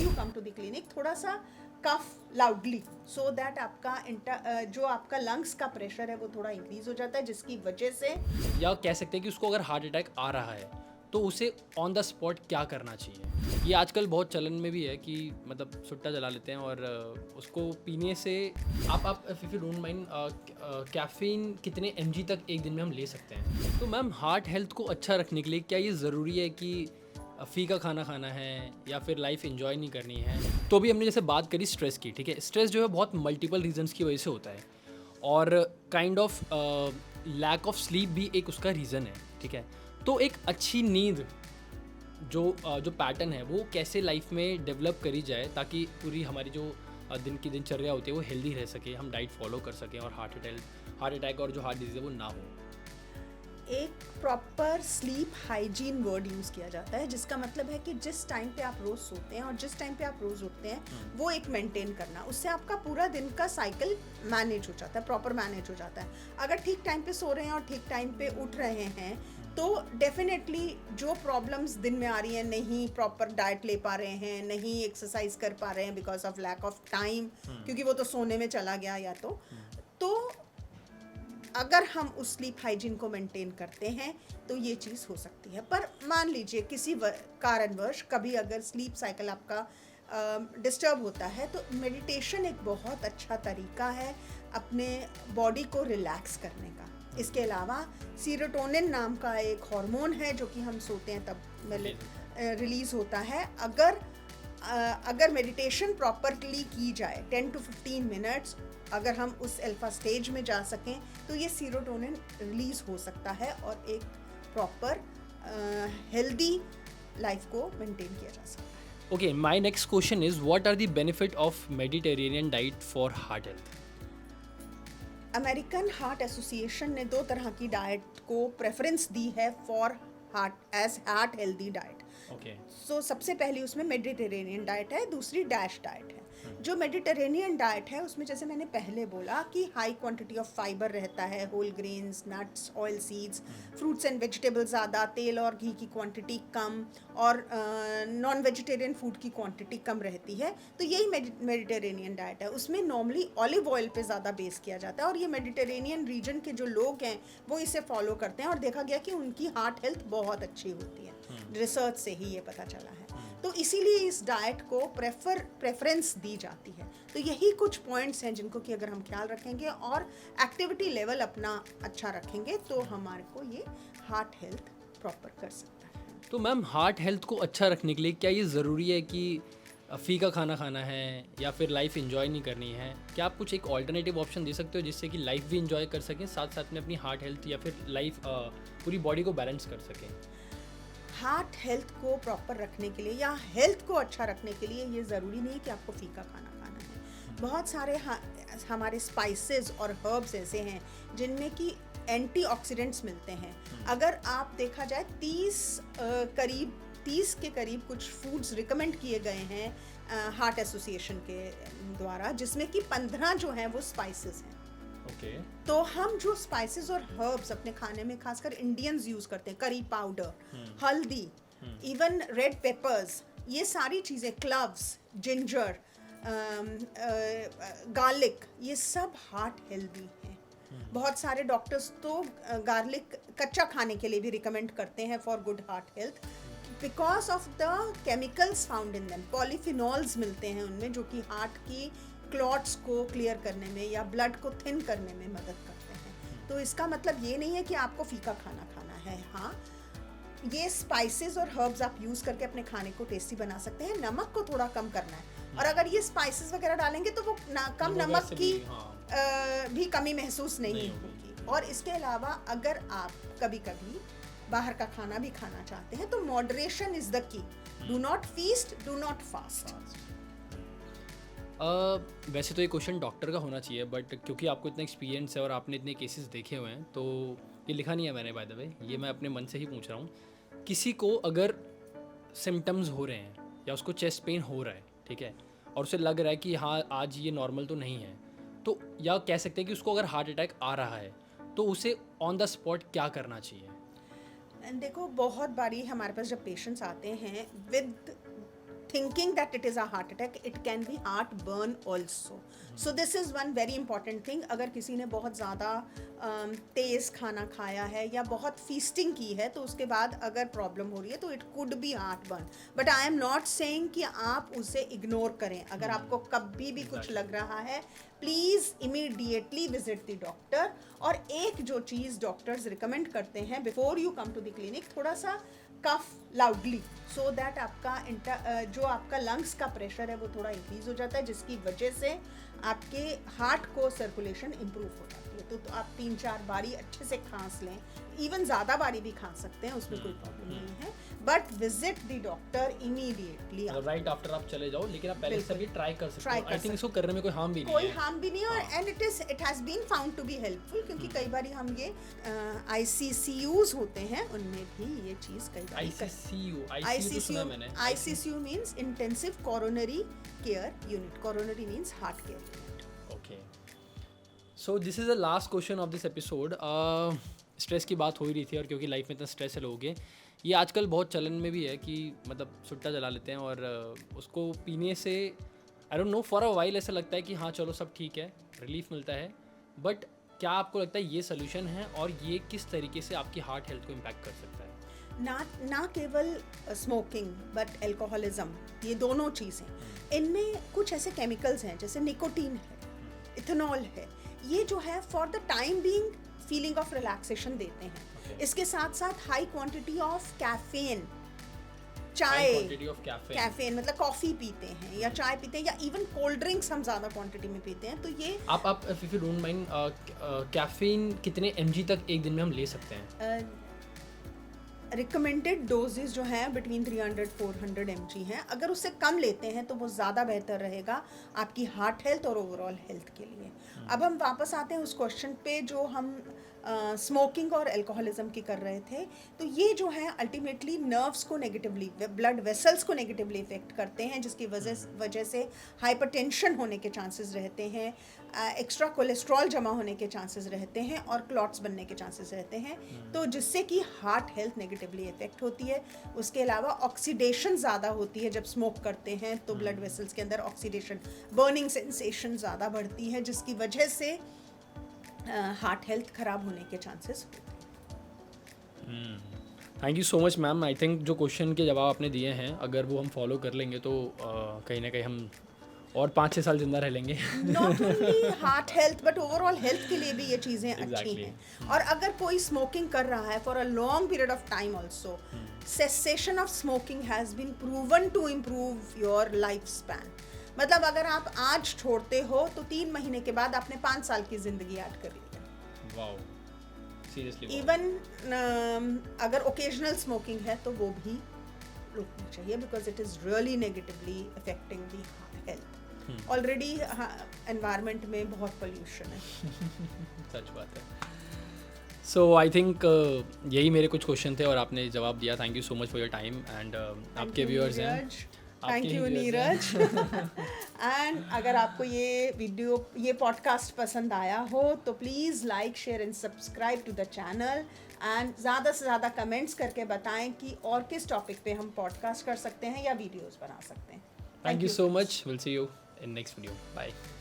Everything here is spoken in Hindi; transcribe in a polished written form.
You come to the clinic थोड़ा सा कफ लाउडली, सो दैट आपका जो आपका लंग्स का प्रेशर है वो थोड़ा इंक्रीज हो जाता है, जिसकी वजह से या कह सकते हैं कि उसको अगर हार्ट अटैक आ रहा है तो उसे ऑन द स्पॉट क्या करना चाहिए। ये आजकल बहुत चलन में भी है कि मतलब सुट्टा जला लेते हैं और उसको पीने से आप if you don't mind caffeine कितने mg तक एक दिन में हम ले सकते हैं। तो मैम हार्ट हेल्थ को अच्छा रखने के लिए क्या ये ज़रूरी है कि फीका खाना खाना है या फिर लाइफ एंजॉय नहीं करनी है। तो अभी हमने जैसे बात करी स्ट्रेस की, ठीक है, स्ट्रेस जो है बहुत मल्टीपल रीजंस की वजह से होता है और kind of lack of sleep भी एक उसका रीज़न है, ठीक है। तो एक अच्छी नींद जो पैटर्न है वो कैसे लाइफ में डेवलप करी जाए ताकि पूरी हमारी जो दिन की दिनचर्या होती है वो हेल्दी रह सके, हम डाइट फॉलो कर सकें और हार्ट अटैक और जो हार्ट डिजीज़ है वो ना हो। एक proper sleep hygiene word use किया जाता है, जिसका मतलब है कि जिस टाइम पे आप रोज़ सोते हैं और जिस टाइम पे आप रोज़ उठते हैं वो एक मेंटेन करना, उससे आपका पूरा दिन का साइकिल मैनेज हो जाता है, प्रॉपर मैनेज हो जाता है। अगर ठीक टाइम पे सो रहे हैं और ठीक टाइम पे उठ रहे हैं तो डेफिनेटली जो प्रॉब्लम्स दिन में आ रही हैं, नहीं प्रॉपर डाइट ले पा रहे हैं, नहीं एक्सरसाइज कर पा रहे हैं because of lack of time, क्योंकि वो तो सोने में चला गया या तो अगर हम उस स्लीप हाइजीन को मेंटेन करते हैं तो ये चीज़ हो सकती है। पर मान लीजिए किसी कारणवश कभी अगर स्लीप साइकिल आपका डिस्टर्ब होता है तो मेडिटेशन एक बहुत अच्छा तरीका है अपने बॉडी को रिलैक्स करने का। इसके अलावा सीरोटोनिन नाम का एक हार्मोन है जो कि हम सोते हैं तब रिलीज़ होता है। अगर मेडिटेशन प्रॉपरली की जाए 10 to 15 मिनट्स, अगर हम उस अल्फा स्टेज में जा सकें तो ये सीरोटोनिन रिलीज़ हो सकता है और एक प्रॉपर हेल्दी लाइफ को मेंटेन किया जा सकता है। Okay, my next question is what are the benefit of Mediterranean diet for heart health. American Heart Association ने 2 तरह की डाइट को प्रेफरेंस दी है for heart healthy diet. Okay. So सबसे पहली उसमें मेडिटेरेनियन डाइट है, दूसरी डैश डाइट है। जो मेडिटेरेनियन डाइट है उसमें जैसे मैंने पहले बोला कि हाई क्वांटिटी ऑफ फाइबर रहता है, whole grains, nuts, oil seeds, fruits and vegetables ज़्यादा, तेल और घी की क्वांटिटी कम और नॉन वेजिटेरियन फूड की क्वांटिटी कम रहती है। तो यही मेडिटेरेनियन डाइट है। उसमें नॉर्मली ऑलिव ऑयल पे ज़्यादा बेस किया जाता है और ये मेडिटेरेनियन रीजन के जो लोग हैं वो इसे फॉलो करते हैं और देखा गया कि उनकी हार्ट हेल्थ बहुत अच्छी होती है। रिसर्च से ही ये पता चला है। तो इसीलिए इस डाइट को प्रेफरेंस दी जाती है। तो यही कुछ पॉइंट्स हैं जिनको कि अगर हम ख्याल रखेंगे और एक्टिविटी लेवल अपना अच्छा रखेंगे तो हमारे को ये हार्ट हेल्थ प्रॉपर कर सकता है। तो मैम हार्ट हेल्थ को अच्छा रखने के लिए क्या ये ज़रूरी है कि फीका खाना खाना है या फिर लाइफ एंजॉय नहीं करनी है? क्या आप कुछ एक ऑल्टरनेटिव ऑप्शन दे सकते हो जिससे कि लाइफ भी एंजॉय कर सकें, साथ साथ में अपनी हार्ट हेल्थ या फिर लाइफ पूरी बॉडी को बैलेंस कर सकें? हार्ट हेल्थ को प्रॉपर रखने के लिए या हेल्थ को अच्छा रखने के लिए ये ज़रूरी नहीं है कि आपको फीका खाना खाना है। बहुत सारे हमारे स्पाइसेस और हर्ब्स ऐसे हैं जिनमें कि एंटीऑक्सीडेंट्स मिलते हैं। अगर आप देखा जाए 30 के करीब कुछ फूड्स रिकमेंड किए गए हैं हार्ट एसोसिएशन के द्वारा, जिसमें कि 15 जो हैं वो स्पाइसेस हैं। ओके। तो हम जो स्पाइसेस और हर्ब्स अपने खाने में खासकर इंडियंस यूज करते हैं, करी पाउडर, हल्दी, इवन रेड पेपर्स, ये सारी चीज़ें, क्लव्स, जिंजर, गार्लिक, ये सब हार्ट हेल्दी हैं। बहुत सारे डॉक्टर्स तो गार्लिक कच्चा खाने के लिए भी रिकमेंड करते हैं for good heart health because of the chemicals found in them. Polyphenols मिलते हैं उनमें जो कि हार्ट की क्लॉट्स को क्लियर करने में या ब्लड को थिन करने में मदद करते हैं। तो इसका मतलब ये नहीं है कि आपको फीका खाना खाना है। हाँ, ये स्पाइसेस और हर्ब्स आप यूज़ करके अपने खाने को टेस्टी बना सकते हैं। नमक को थोड़ा कम करना है और अगर ये स्पाइसेस वगैरह डालेंगे तो वो कम नमक की भी कमी महसूस नहीं होगी। और इसके अलावा अगर आप कभी कभी बाहर का खाना भी खाना चाहते हैं तो moderation is the key. Do not feast, do not fast. वैसे तो ये क्वेश्चन डॉक्टर का होना चाहिए, बट क्योंकि आपको इतना एक्सपीरियंस है और आपने इतने केसेस देखे हुए हैं तो ये लिखा नहीं है मैंने, बाय द वे, ये मैं अपने मन से ही पूछ रहा हूँ। किसी को अगर सिम्टम्स हो रहे हैं या उसको चेस्ट पेन हो रहा है, ठीक है, और उसे लग रहा है कि हाँ आज ये नॉर्मल तो नहीं है, तो या कह सकते हैं कि उसको अगर हार्ट अटैक आ रहा है तो उसे ऑन द स्पॉट क्या करना चाहिए? देखो, बहुत बारी हमारे पास जब पेशेंट्स आते हैं with thinking that it is a heart attack, it can be heartburn also. So this is one very important thing. अगर किसी ने बहुत ज़्यादा तेज़ खाना खाया है या बहुत फीस्टिंग की है तो उसके बाद अगर प्रॉब्लम हो रही है तो it could be heartburn. But I am not saying कि आप उसे इग्नोर करें. अगर आपको कभी भी कुछ लग रहा है, please immediately visit the doctor. और एक जो चीज़ डॉक्टर्स रिकमेंड करते हैं before you come to the clinic, थोड़ा सा कफ लाउडली, सो दैट आपका जो आपका लंग्स का प्रेशर है वो थोड़ा इंक्रीज हो जाता है, जिसकी वजह से आपके हार्ट को सर्कुलेशन इम्प्रूव हो जाती है. तो आप 3-4 बारी अच्छे से खांस लें. इवन ज़्यादा बारी भी खांस सकते हैं, उसमें कोई प्रॉब्लम नहीं है. But visit the doctor immediately. Right after आप चले जाओ, लेकिन आप पहले से भी ट्राई कर सकते Try हो. कर आई थिंक इसको करने में कोई हार्म भी नहीं कोई है. हार्म भी नहीं है. और and it has been found to be helpful, क्योंकि कई बार हम ये ICCUs होते हैं, उनमें भी ये चीज़ कई बार ICCU तो सुना मैंने. ICCU means intensive coronary care unit. Coronary means heart care unit. Okay, so this is the last question of this episode. Stress की बात हो ही रही थी, और क्योंकि लाइफ में इतना स्ट्रेस है लोगों के, ये आजकल बहुत चलन में भी है कि मतलब सुट्टा जला लेते हैं, और उसको पीने से I don't know for a while ऐसा लगता है कि हाँ चलो सब ठीक है, रिलीफ मिलता है. बट क्या आपको लगता है ये सोल्यूशन है, और ये किस तरीके से आपकी हार्ट हेल्थ को इम्पैक्ट कर सकता है? ना केवल स्मोकिंग बट एल्कोहलिज्म, ये दोनों चीज़ें, इनमें कुछ ऐसे केमिकल्स हैं जैसे निकोटीन है, इथेनॉल है. ये जो है for the time being feeling of relaxation देते हैं. इसके साथ साथ हाई क्वांटिटी ऑफ कैफीन, चाय, कैफीन मतलब कॉफ़ी पीते हैं या चाय पीते हैं, या इवन कोल्ड ड्रिंक्स हम ज़्यादा क्वांटिटी में पीते हैं, तो ये आप if you don't mind, caffeine कितने mg तक एक दिन में हम ले सकते हैं? रिकमेंडेड डोजेज जो हैं बिटवीन 300-400 mg हैं. अगर उससे कम लेते हैं तो वो ज़्यादा बेहतर रहेगा आपकी हार्ट हेल्थ और ओवरऑल हेल्थ के लिए. अब हम वापस आते हैं उस क्वेश्चन पे जो हम स्मोकिंग और एल्कोहलिज्म की कर रहे थे. तो ये जो है अल्टीमेटली नर्व्स को नेगेटिवली, ब्लड वेसल्स को नेगेटिवली इफेक्ट करते हैं, जिसकी वजह से हाइपरटेंशन होने के चांसेस रहते हैं, एक्स्ट्रा कोलेस्ट्रॉल जमा होने के चांसेस रहते हैं, और क्लॉट्स बनने के चांसेस रहते हैं. तो जिससे कि हार्ट हेल्थ नेगेटिवली इफेक्ट होती है. उसके अलावा ऑक्सीडेशन ज़्यादा होती है जब स्मोक करते हैं, तो ब्लड वेसल्स के अंदर ऑक्सीडेशन, बर्निंग सेंसेशन ज़्यादा बढ़ती है, जिसकी वजह से हार्ट हेल्थ ख़राब होने के चांसेस होते हैं. Thank you so much ma'am. I think जो क्वेश्चन के जवाब आपने दिए हैं, अगर वो हम फॉलो कर लेंगे तो कहीं ना कहीं हम और 5-6 साल जिंदा रह लेंगे. Not only heart health but overall health के लिए भी ये चीज़ें अच्छी हैं. और अगर कोई स्मोकिंग कर रहा है for a long period of time also, cessation of smoking has been proven to improve your life span. मतलब अगर आप आज छोड़ते हो तो 3 महीने के बाद आपने 5 साल की ज़िंदगी ऐड कर ली है. Wow, seriously. इवन अगर ओकेजनल स्मोकिंग है तो वो भी रोकनी चाहिए, because it is really negatively affecting the health. Already environment में बहुत पोल्यूशन है. सच बात है. सो आई थिंक यही मेरे कुछ क्वेश्चन थे और आपने जवाब दिया. Thank you so much for your time. And आपके व्यूअर्स हैं, थैंक यू नीरज. एंड अगर आपको ये पॉडकास्ट पसंद आया हो तो please like, share and subscribe to the channel. And ज़्यादा से ज़्यादा कमेंट्स करके बताएं कि और किस टॉपिक पे हम पॉडकास्ट कर सकते हैं या वीडियोस बना सकते हैं. Thank you so much. We'll see you in next video. Bye.